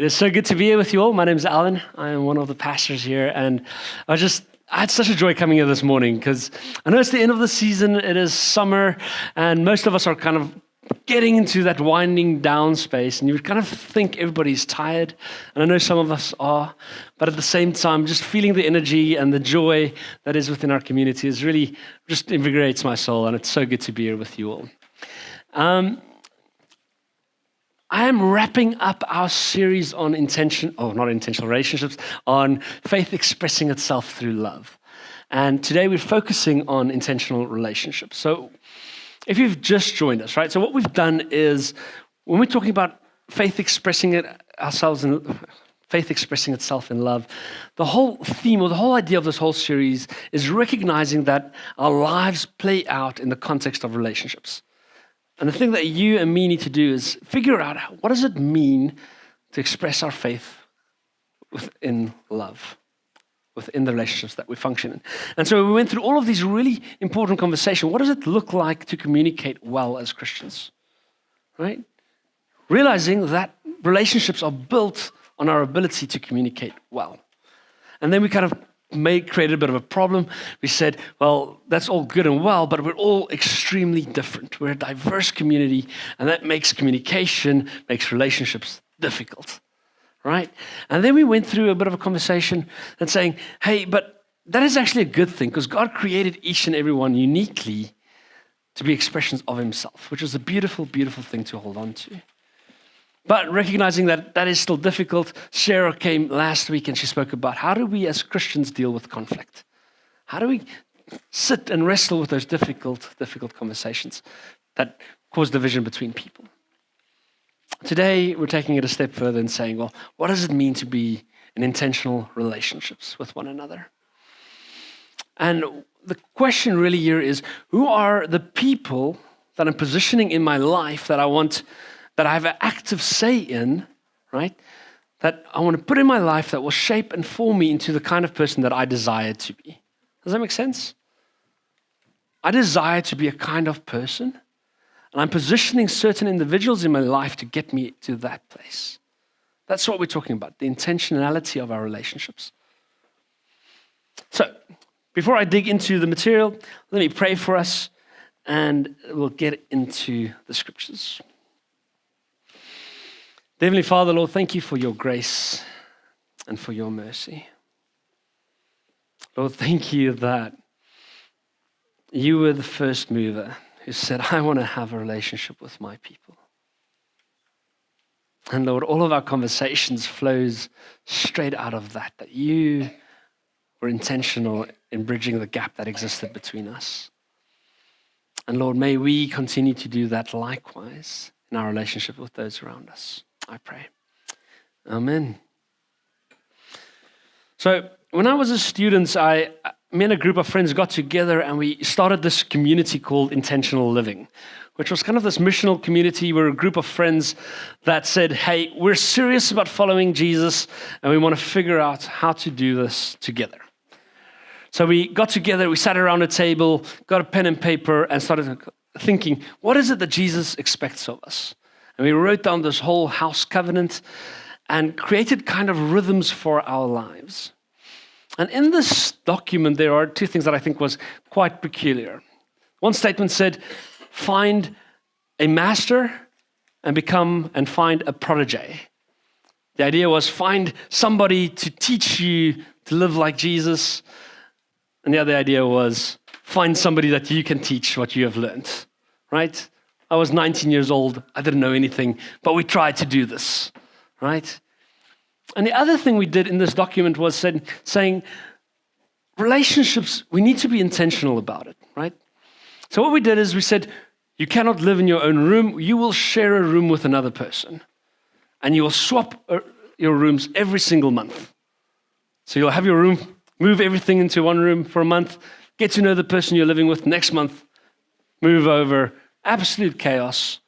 It is so good to be here with you all. My name is Alan. I am one of the pastors here, and I had such a joy coming here this morning because I know it's the end of the season. It is summer, and most of us are kind of getting into that winding down space, and you would kind of think everybody's tired, and I know some of us are, but at the same time, just feeling the energy and the joy that is within our community is really just invigorates my soul, and it's so good to be here with you all. I am wrapping up our series on not intentional relationships, on faith expressing itself through love. And today we're focusing on intentional relationships. So if you've just joined us, right? So what we've done is, when we're talking about faith expressing itself in love, the whole theme or the whole idea of this whole series is recognizing that our lives play out in the context of relationships. And the thing that you and me need to do is figure out, what does it mean to express our faith within love, within the relationships that we function in. And so we went through all of these really important conversations. What does it look like to communicate well as Christians, right? Realizing that relationships are built on our ability to communicate well. And then we kind of created a bit of a problem. We said, well, that's all good and well, but we're all extremely different. We're a diverse community, and that makes communication, makes relationships difficult, right? And then we went through a bit of a conversation and saying, hey, but that is actually a good thing because God created each and every one uniquely to be expressions of himself, which is a beautiful, beautiful thing to hold on to. But recognizing that that is still difficult, Sarah came last week and she spoke about how do we as Christians deal with conflict? How do we sit and wrestle with those difficult conversations that cause division between people? Today, we're taking it a step further and saying, well, what does it mean to be in intentional relationships with one another? And the question really here is, who are the people that I'm positioning in my life that I have an active say in, right? That I want to put in my life that will shape and form me into the kind of person that I desire to be. Does that make sense? I desire to be a kind of person, and I'm positioning certain individuals in my life to get me to that place. That's what we're talking about, the intentionality of our relationships. So, before I dig into the material, let me pray for us, and we'll get into the scriptures. Heavenly Father, Lord, thank you for your grace and for your mercy. Lord, thank you that you were the first mover who said, I want to have a relationship with my people. And Lord, all of our conversations flows straight out of that you were intentional in bridging the gap that existed between us. And Lord, may we continue to do that likewise in our relationship with those around us. I pray. Amen. So when I was a student, me and a group of friends got together and we started this community called Intentional Living, which was kind of this missional community. We're a group of friends that said, hey, we're serious about following Jesus and we want to figure out how to do this together. So we got together, we sat around a table, got a pen and paper and started thinking, what is it that Jesus expects of us? And we wrote down this whole house covenant and created kind of rhythms for our lives. And in this document, there are two things that I think was quite peculiar. One statement said, find a master and find a protege. The idea was find somebody to teach you to live like Jesus. And the other idea was find somebody that you can teach what you have learned, right? I was 19 years old. I didn't know anything, but we tried to do this, right? And the other thing we did in this document was saying relationships, we need to be intentional about it, right? So what we did is we said, you cannot live in your own room. You will share a room with another person, and you will swap your rooms every single month. So you'll have your room, move everything into one room for a month, get to know the person you're living with. Next month, move over. Absolute chaos,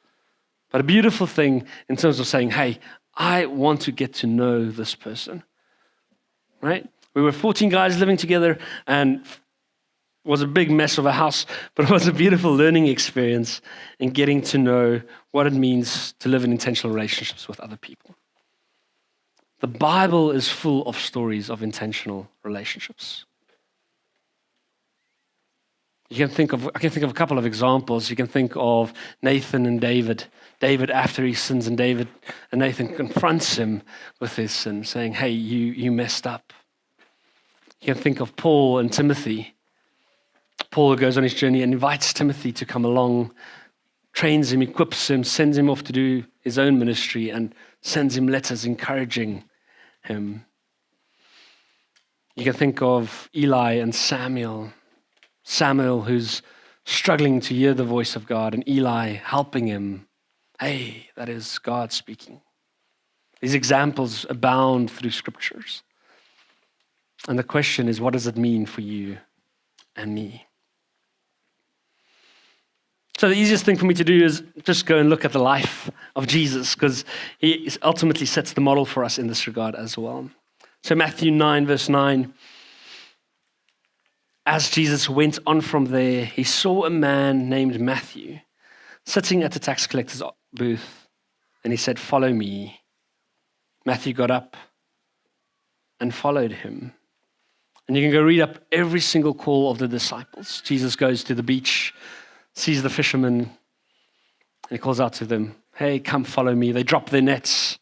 but a beautiful thing in terms of saying, hey, I want to get to know this person, right? We were 14 guys living together and it was a big mess of a house, but it was a beautiful learning experience in getting to know what it means to live in intentional relationships with other people. The Bible is full of stories of intentional relationships. I can think of a couple of examples. You can think of Nathan and David. David after he sins, and Nathan confronts him with his sin, saying, hey, you messed up. You can think of Paul and Timothy. Paul goes on his journey and invites Timothy to come along, trains him, equips him, sends him off to do his own ministry, and sends him letters encouraging him. You can think of Eli and Samuel. Samuel, who's struggling to hear the voice of God, and Eli helping him. Hey, that is God speaking. These examples abound through scriptures. And the question is, what does it mean for you and me? So the easiest thing for me to do is just go and look at the life of Jesus, because he ultimately sets the model for us in this regard as well. So Matthew 9, verse 9. As Jesus went on from there, he saw a man named Matthew sitting at the tax collector's booth, and he said, follow me. Matthew got up and followed him. And you can go read up every single call of the disciples. Jesus goes to the beach, sees the fishermen, and he calls out to them, hey, come follow me. They drop their nets,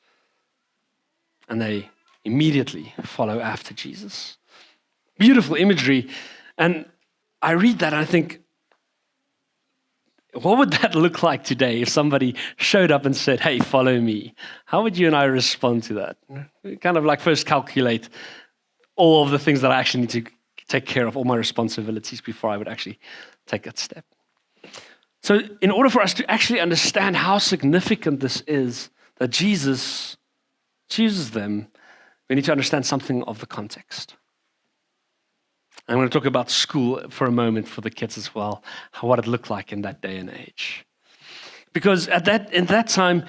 and they immediately follow after Jesus. Beautiful imagery. And I read that and I think, what would that look like today if somebody showed up and said, hey, follow me? How would you and I respond to that? Kind of like first calculate all of the things that I actually need to take care of, all my responsibilities before I would actually take that step. So in order for us to actually understand how significant this is, that Jesus chooses them, we need to understand something of the context. I'm going to talk about school for a moment for the kids as well, what it looked like in that day and age. Because in that time,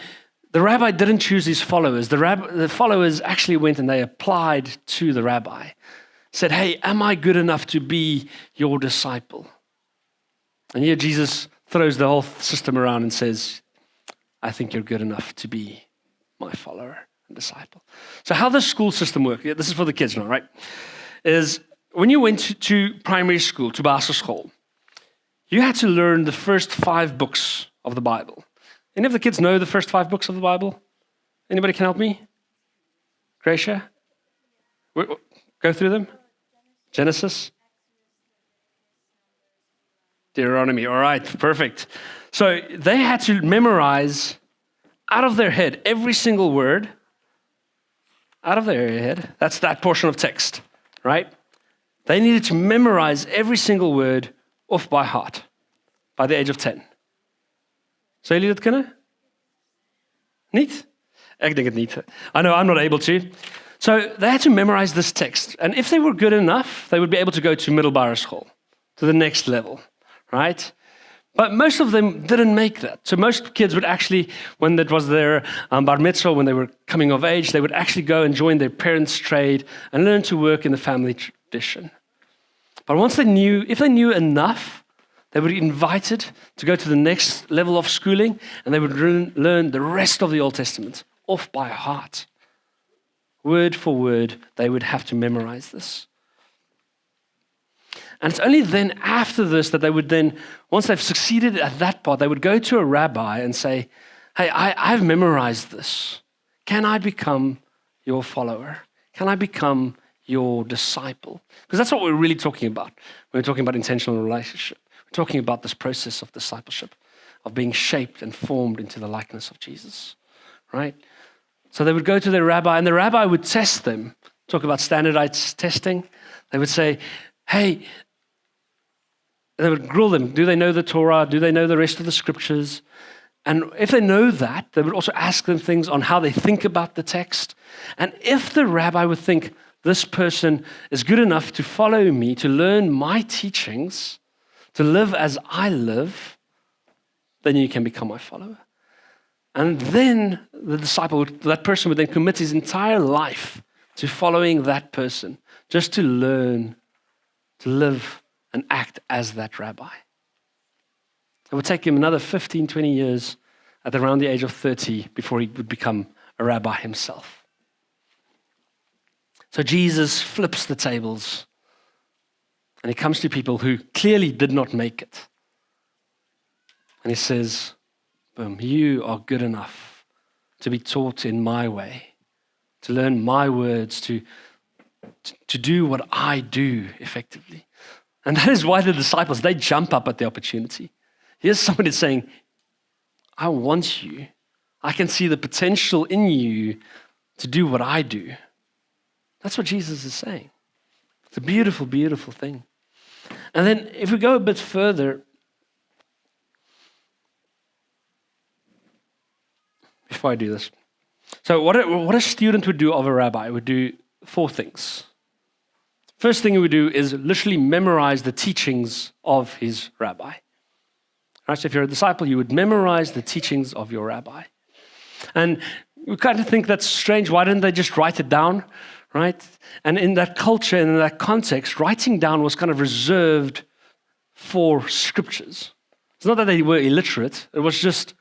the rabbi didn't choose his followers. The followers actually went and they applied to the rabbi, said, hey, am I good enough to be your disciple? And here Jesus throws the whole system around and says, I think you're good enough to be my follower and disciple. So how does school system work? This is for the kids now, right? Is when you went to primary school, to basisschool, you had to learn the first 5 books of the Bible. Any of the kids know the first 5 books of the Bible? Anybody can help me? Gracia? Go through them? Genesis? Deuteronomy. All right, perfect. So they had to memorize out of their head every single word. Out of their head. That's that portion of text, right? They needed to memorize every single word off by heart by the age of 10. Zou jullie dat kunnen? Niet? Ik denk het niet. I know I'm not able to. So they had to memorize this text. And if they were good enough, they would be able to go to middelbare school, to the next level, right? But most of them didn't make that. So most kids would actually, when it was their bar mitzvah, when they were coming of age, they would actually go and join their parents' trade and learn to work in the family tradition. But once if they knew enough, they would be invited to go to the next level of schooling, and they would learn the rest of the Old Testament off by heart. Word for word, they would have to memorize this. And it's only then after this that they would then, once they've succeeded at that part, they would go to a rabbi and say, hey, I've memorized this. Can I become your follower? Can I become your disciple? Because that's what we're really talking about when we're talking about intentional relationship. We're talking about this process of discipleship, of being shaped and formed into the likeness of Jesus, right? So they would go to their rabbi, and the rabbi would test them, talk about standardized testing. They would say, hey, they would grill them. Do they know the Torah? Do they know the rest of the scriptures? And if they know that, they would also ask them things on how they think about the text. And if the rabbi would think, this person is good enough to follow me, to learn my teachings, to live as I live, then you can become my follower. And then that person would then commit his entire life to following that person, just to learn, to live and act as that rabbi. It would take him another 15, 20 years at around the age of 30 before he would become a rabbi himself. So Jesus flips the tables and he comes to people who clearly did not make it. And he says, boom, you are good enough to be taught in my way, to learn my words, to do what I do effectively. And that is why the disciples, they jump up at the opportunity. Here's somebody saying, I want you. I can see the potential in you to do what I do. That's what Jesus is saying. It's a beautiful, beautiful thing. And then if we go a bit further, before I do this, so what a student would do of a rabbi would do 4 things. First thing he would do is literally memorize the teachings of his rabbi. Right, so if you're a disciple, you would memorize the teachings of your rabbi. And we kind of think that's strange. Why didn't they just write it down? Right? And in that culture and in that context, writing down was kind of reserved for scriptures. It's not that they were illiterate. It was just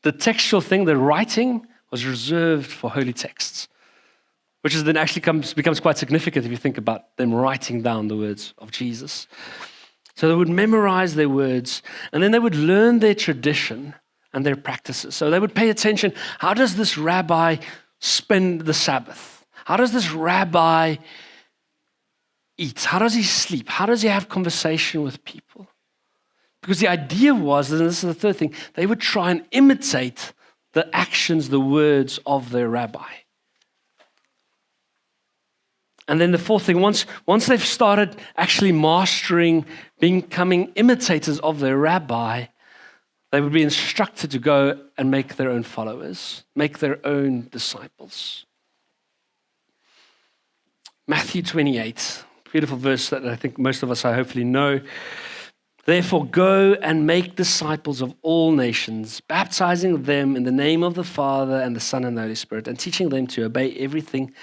the textual thing, the writing was reserved for holy texts, which is then actually becomes quite significant if you think about them writing down the words of Jesus. So they would memorize their words, and then they would learn their tradition and their practices. So they would pay attention. How does this rabbi spend the Sabbath? How does this rabbi eat? How does he sleep? How does he have conversation with people? Because the idea was, and this is the third thing, they would try and imitate the actions, the words of their rabbi. And then the fourth thing, once they've started actually mastering, becoming imitators of their rabbi, they would be instructed to go and make their own followers, make their own disciples. Matthew 28, beautiful verse that I think most of us I hopefully know. Therefore, go and make disciples of all nations, baptizing them in the name of the Father and the Son and the Holy Spirit, and teaching them to obey everything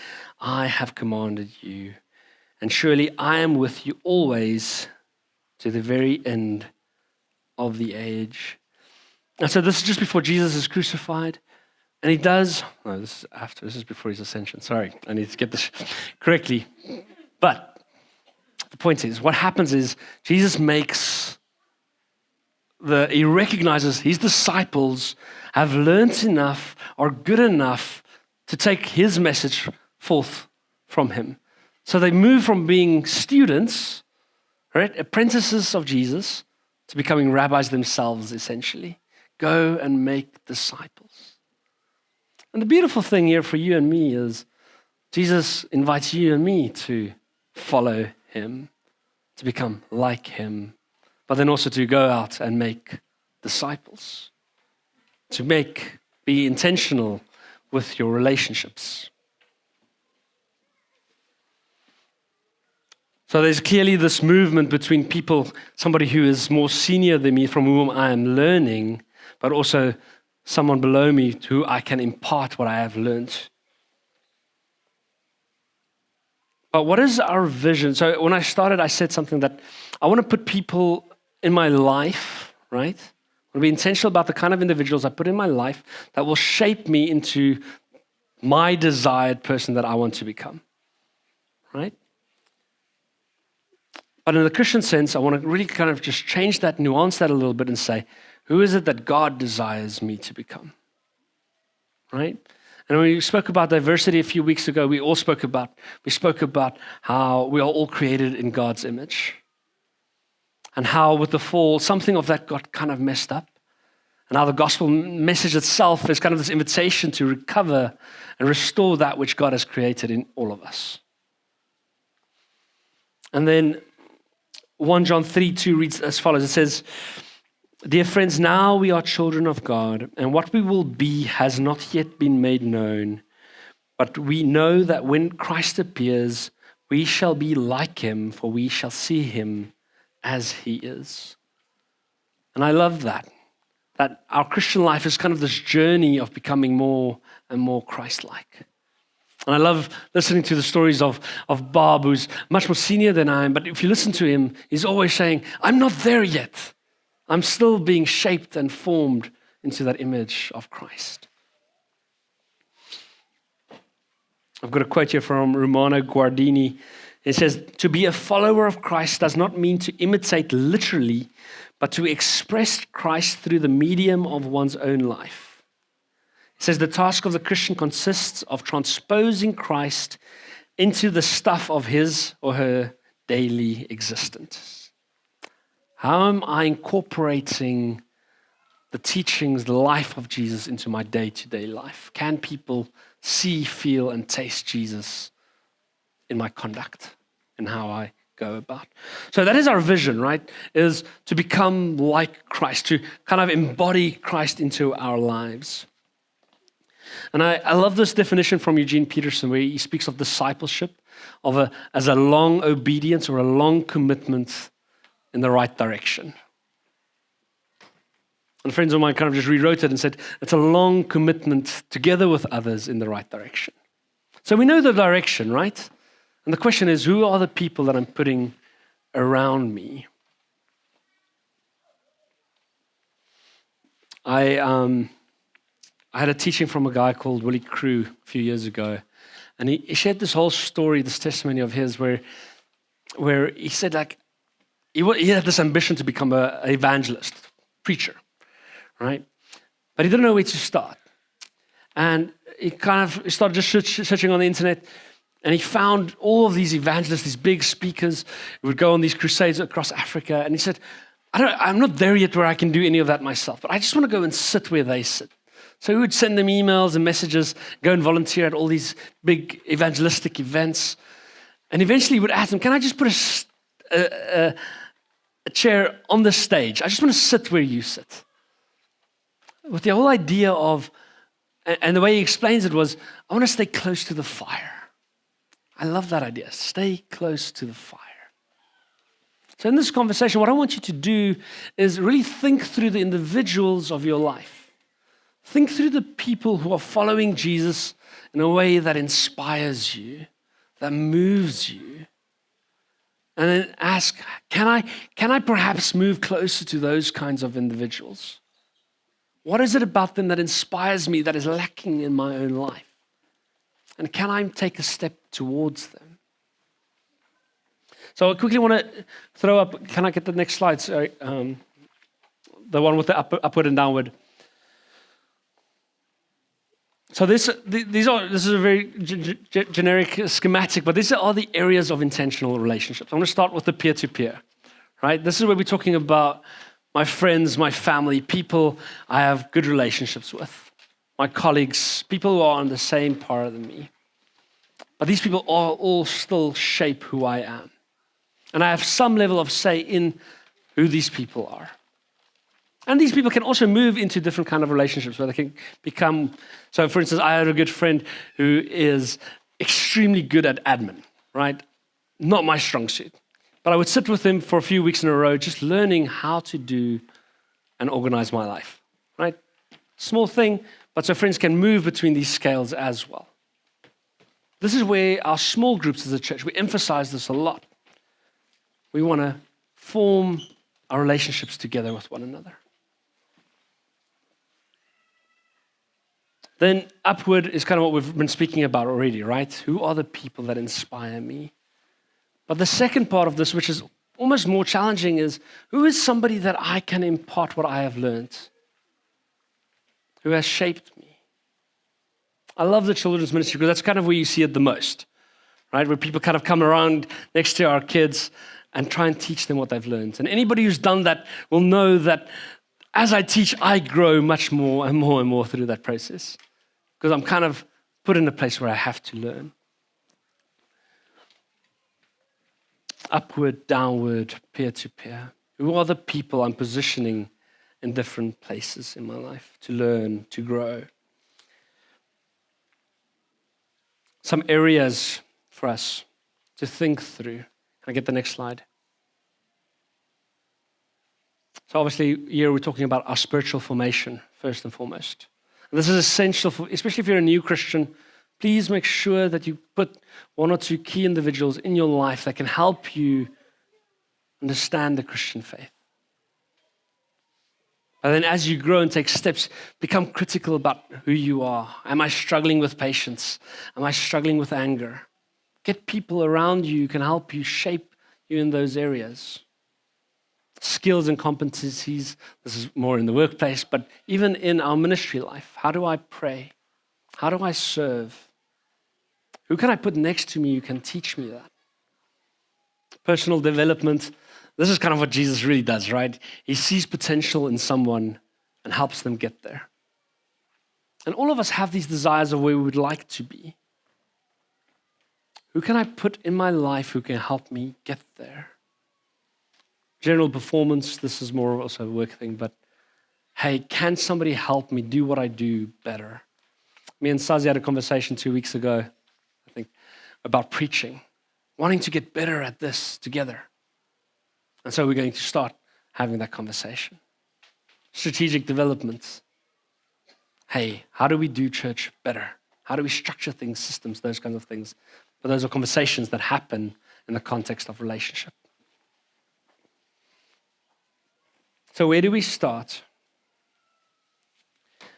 I have commanded you. And surely I am with you always to the very end of the age. And so this is just before Jesus is crucified. And he does, no, this is after, this is before his ascension. Sorry, I need to get this correctly. But the point is, what happens is Jesus he recognizes his disciples have learned enough, are good enough to take his message forth from him. So they move from being students, right, apprentices of Jesus, to becoming rabbis themselves, essentially. Go and make disciples. And the beautiful thing here for you and me is Jesus invites you and me to follow him, to become like him, but then also to go out and make disciples, to be intentional with your relationships. So there's clearly this movement between people, somebody who is more senior than me, from whom I am learning, but also someone below me to who I can impart what I have learned. But what is our vision? So when I started, I said something that I want to put people in my life, right? I want to be intentional about the kind of individuals I put in my life that will shape me into my desired person that I want to become, right? But in the Christian sense, I want to really kind of just change that, nuance that a little bit and say, who is it that God desires me to become, right? And when we spoke about diversity a few weeks ago, we spoke about how we are all created in God's image. And how with the fall, something of that got kind of messed up. And how the gospel message itself is kind of this invitation to recover and restore that which God has created in all of us. And then 1 John 3:2 reads as follows. It says, "Dear friends, now we are children of God, and what we will be has not yet been made known. But we know that when Christ appears, we shall be like him, for we shall see him as he is." And I love that our Christian life is kind of this journey of becoming more and more Christ-like. And I love listening to the stories of Bob, who's much more senior than I am, but if you listen to him, he's always saying, I'm not there yet. I'm still being shaped and formed into that image of Christ. I've got a quote here from Romano Guardini. It says, "To be a follower of Christ does not mean to imitate literally, but to express Christ through the medium of one's own life." It says, "The task of the Christian consists of transposing Christ into the stuff of his or her daily existence." How am I incorporating the teachings, the life of Jesus into my day-to-day life? Can people see, feel, and taste Jesus in my conduct and how I go about? So that is our vision, right? Is to become like Christ, to kind of embody Christ into our lives. And I love this definition from Eugene Peterson, where he speaks of discipleship as a long obedience or a long commitment in the right direction. And friends of mine kind of just rewrote it and said, it's a long commitment together with others in the right direction. So we know the direction, right? And the question is, who are the people that I'm putting around me? I had a teaching from a guy called Willie Crew a few years ago. And he shared this whole story, this testimony of his, where he said, like, he had this ambition to become an evangelist, preacher, right? But he didn't know where to start. And he kind of started just searching on the internet, and he found all of these evangelists, these big speakers who would go on these crusades across Africa. And he said, I'm not there yet where I can do any of that myself, but I just want to go and sit where they sit. So he would send them emails and messages, go and volunteer at all these big evangelistic events. And eventually he would ask them, can I just put a chair on the stage? I just want to sit where you sit. With the whole idea of, and the way he explains it was, I want to stay close to the fire. I love that idea. Stay close to the fire. So in this conversation, what I want you to do is really think through the individuals of your life. Think through the people who are following Jesus in a way that inspires you, that moves you. And then ask, can I perhaps move closer to those kinds of individuals? What is it about them that inspires me that is lacking in my own life? And can I take a step towards them? So I quickly want to throw up, can I get the next slide? Sorry, the one with the upward and downward. So this is a very generic schematic, but these are the areas of intentional relationships. I'm going to start with the peer-to-peer, right? This is where we're talking about my friends, my family, people I have good relationships with, my colleagues, people who are on the same par than me. But these people all still shape who I am. And I have some level of say in who these people are. And these people can also move into different kind of relationships where they can become, so for instance, I had a good friend who is extremely good at admin, right? Not my strong suit. But I would sit with him for a few weeks in a row just learning how to do and organize my life, right? Small thing, but so friends can move between these scales as well. This is where our small groups as a church, we emphasize this a lot. We want to form our relationships together with one another. Then upward is kind of what we've been speaking about already, right? Who are the people that inspire me? But the second part of this, which is almost more challenging, is who is somebody that I can impart what I have learned? Who has shaped me? I love the children's ministry because that's kind of where you see it the most, right? Where people kind of come around next to our kids and try and teach them what they've learned. And anybody who's done that will know that as I teach, I grow much more and more and more through that process because I'm kind of put in a place where I have to learn. Upward, downward, peer-to-peer. Who are the people I'm positioning in different places in my life to learn, to grow? Some areas for us to think through. Can I get the next slide? So obviously here we're talking about our spiritual formation, first and foremost. And this is essential, especially if you're a new Christian. Please make sure that you put one or two key individuals in your life that can help you understand the Christian faith. But then as you grow and take steps, become critical about who you are. Am I struggling with patience? Am I struggling with anger? Get people around you who can help you shape you in those areas. Skills and competencies, this is more in the workplace, but even in our ministry life. How do I pray? How do I serve? Who can I put next to me who can teach me that? Personal development. This is kind of what Jesus really does, right? He sees potential in someone and helps them get there. And all of us have these desires of where we would like to be. Who can I put in my life who can help me get there? General performance, this is more also a work thing, but hey, can somebody help me do what I do better? Me and Sazi had a conversation 2 weeks ago, I think, about preaching, wanting to get better at this together. And so we're going to start having that conversation. Strategic development. Hey, how do we do church better? How do we structure things, systems, those kinds of things? But those are conversations that happen in the context of relationship. So where do we start?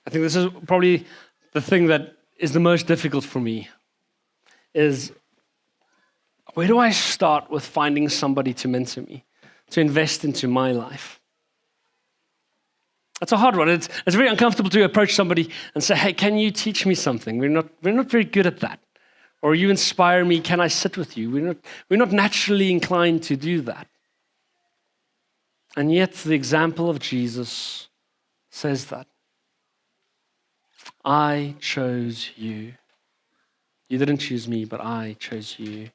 I think this is probably the thing that is the most difficult for me, is where do I start with finding somebody to mentor me, to invest into my life? That's a hard one. It's very uncomfortable to approach somebody and say, hey, can you teach me something? We're not very good at that. Or you inspire me, can I sit with you? We're not naturally inclined to do that. And yet the example of Jesus says that. I chose you. You didn't choose me, but I chose you.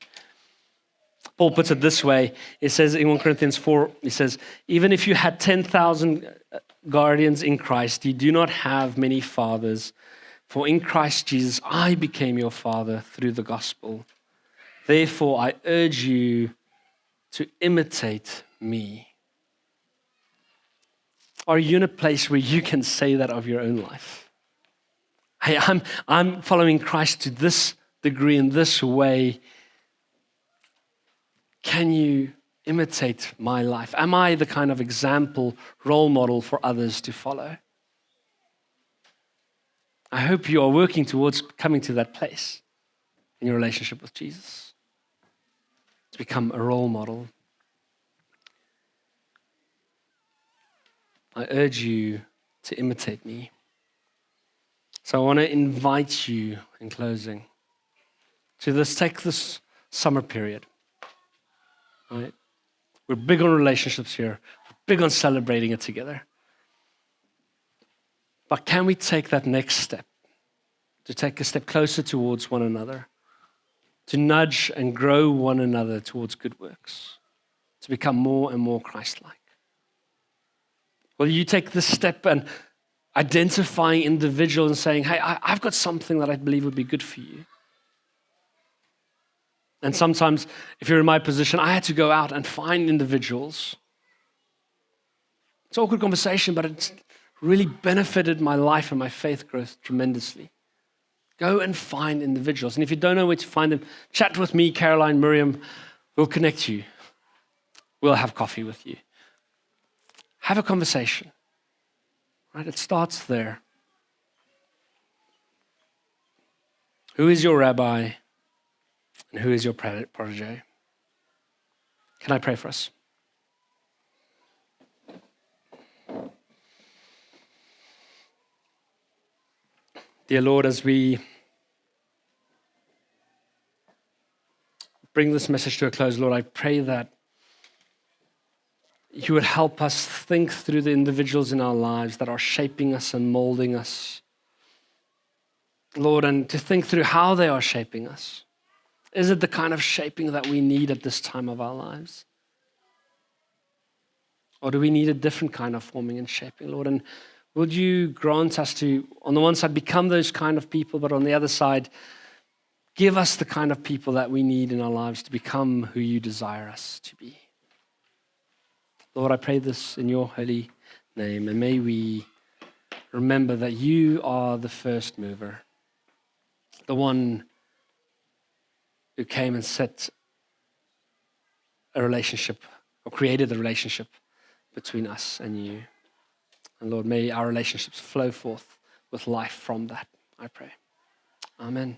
Paul puts it this way. It says in 1 Corinthians 4, he says, even if you had 10,000 guardians in Christ, you do not have many fathers. For in Christ Jesus, I became your father through the gospel. Therefore, I urge you to imitate me. Are you in a place where you can say that of your own life? Hey, I'm following Christ to this degree in this way. Can you imitate my life? Am I the kind of example, role model for others to follow? I hope you are working towards coming to that place in your relationship with Jesus, to become a role model. I urge you to imitate me. So I want to invite you, in closing, to take this summer period. Right? We're big on relationships here. We're big on celebrating it together. But can we take that next step, to take a step closer towards one another, to nudge and grow one another towards good works, to become more and more Christ-like? Will you take this step and identifying individuals and saying, hey, I've got something that I believe would be good for you? And sometimes, if you're in my position, I had to go out and find individuals. It's an awkward conversation, but it's really benefited my life and my faith growth tremendously. Go and find individuals. And if you don't know where to find them, chat with me, Caroline, Miriam. We'll connect you. We'll have coffee with you. Have a conversation. Right? It starts there. Who is your rabbi and who is your protege? Can I pray for us? Dear Lord, as we bring this message to a close, Lord, I pray that you would help us think through the individuals in our lives that are shaping us and molding us. Lord, and to think through how they are shaping us. Is it the kind of shaping that we need at this time of our lives? Or do we need a different kind of forming and shaping, Lord? And would you grant us to, on the one side, become those kind of people, but on the other side, give us the kind of people that we need in our lives to become who you desire us to be. Lord, I pray this in your holy name, and may we remember that you are the first mover, the one who came and set a relationship, or created the relationship between us and you. And Lord, may our relationships flow forth with life from that, I pray. Amen.